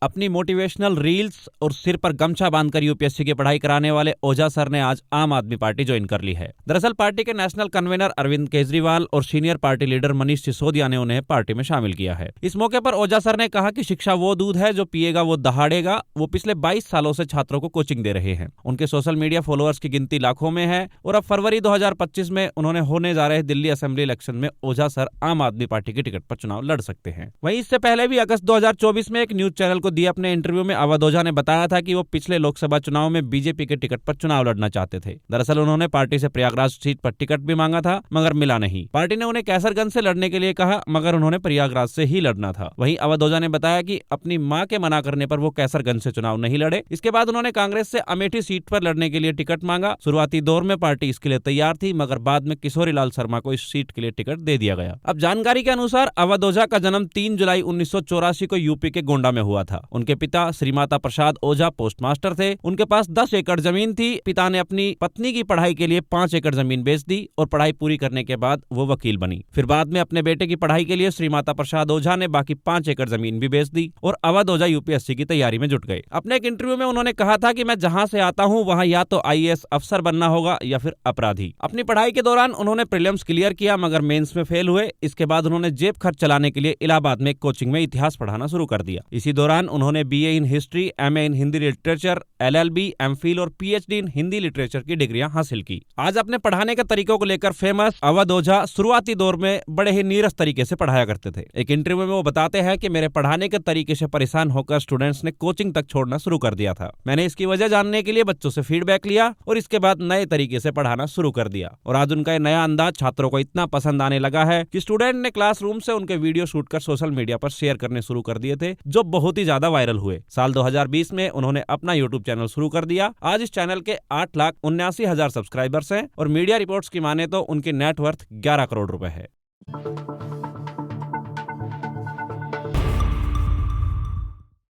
अपनी motivational reels और सिर पर गमछा बांधकर यूपीएससी की पढ़ाई कराने वाले ओझा सर ने आज आम आदमी पार्टी ज्वाइन कर ली है। दरअसल पार्टी के नेशनल कन्वीनर अरविंद केजरीवाल और senior party leader Manish Sisodia ने उन्हें पार्टी में शामिल किया है। इस मौके पर ओझा सर ने कहा कि शिक्षा वो दूध है जो पिएगा वो दहाड़ेगा। वो पिछले 22 सालों से छात्रों को कोचिंग दे रहे हैं। उनके सोशल मीडिया फॉलोअर्स की गिनती लाखों में है और अब फरवरी 2025 में उन्होंने होने जा रहे दिल्ली असेंबली इलेक्शन में ओझा सर आम आदमी पार्टी की टिकट पर चुनाव लड़ सकते हैं। वहीं इससे पहले भी अगस्त 2024 में एक न्यूज चैनल को दिए अपने इंटरव्यू में अवध ओझा ने बताया था कि वो पिछले लोकसभा चुनाव में बीजेपी के टिकट पर चुनाव लड़ना चाहते थे। दरअसल उन्होंने पार्टी से प्रयागराज सीट पर टिकट भी मांगा था मगर मिला नहीं। पार्टी ने उन्हें कैसरगंज से लड़ने के लिए कहा मगर उन्होंने प्रयागराज से ही लड़ना था। वहीं अवध ओझा ने बताया कि अपनी मां के मना करने पर वो कैसरगंज से चुनाव नहीं लड़े। इसके बाद उन्होंने कांग्रेस से अमेठी सीट पर लड़ने के लिए टिकट मांगा। शुरुआती दौर में पार्टी इसके लिए तैयार थी मगर बाद में किशोरी लाल शर्मा को इस सीट के लिए टिकट दे दिया गया। अब जानकारी के अनुसार अवध ओझा का जन्म 3 जुलाई 1984 को यूपी के गोंडा में हुआ था। उनके पिता श्रीमाता प्रसाद ओझा पोस्टमास्टर थे। उनके पास 10 एकड़ जमीन थी। पिता ने अपनी पत्नी की पढ़ाई के लिए 5 एकड़ जमीन बेच दी और पढ़ाई पूरी करने के बाद वो वकील बनी। फिर बाद में अपने बेटे की पढ़ाई के लिए श्रीमाता प्रसाद ओझा ने बाकी 5 एकड़ जमीन भी बेच दी और अवध ओझा यूपीएससी की तैयारी में जुट गए। अपने एक इंटरव्यू में उन्होंने कहा था कि मैं जहां से आता हूं वहां या तो आईएएस अफसर बनना होगा या फिर अपराधी। अपनी पढ़ाई के दौरान उन्होंने प्रीलिम्स क्लियर किया मगर मेंस में फेल हुए। इसके बाद उन्होंने जेब खर्च चलाने के लिए इलाहाबाद में कोचिंग में इतिहास पढ़ाना शुरू कर दिया। इसी दौरान उन्होंने BA in history, MA in Hindi literature, LLB, MPhil और पीएचडी इन हिंदी लिटरेचर की डिग्रियां हासिल की। आज अपने पढ़ाने के तरीकों को लेकर फेमस अवध ओझा शुरुआती दौर में बड़े ही नीरस तरीके से पढ़ाया करते थे। एक इंटरव्यू में वो बताते हैं कि मेरे पढ़ाने के तरीके से परेशान होकर स्टूडेंट्स ने कोचिंग तक छोड़ना शुरू कर दिया था। मैंने इसकी वजह जानने के लिए बच्चों से फीडबैक लिया और इसके बाद नए तरीके से पढ़ाना शुरू कर दिया और आज उनका ये नया अंदाज छात्रों को इतना पसंद आने लगा है कि स्टूडेंट ने क्लासरूम से उनके वीडियो शूट कर सोशल मीडिया पर शेयर करने शुरू कर दिए थे जो बहुत ही ज्यादा वायरल हुए। साल 2020 में उन्होंने अपना यूट्यूब चैनल शुरू कर दिया। आज इस चैनल के 8,79,000 सब्सक्राइबर्स हैं और मीडिया रिपोर्ट्स की माने तो उनकी नेटवर्थ 11 करोड़ रुपए है।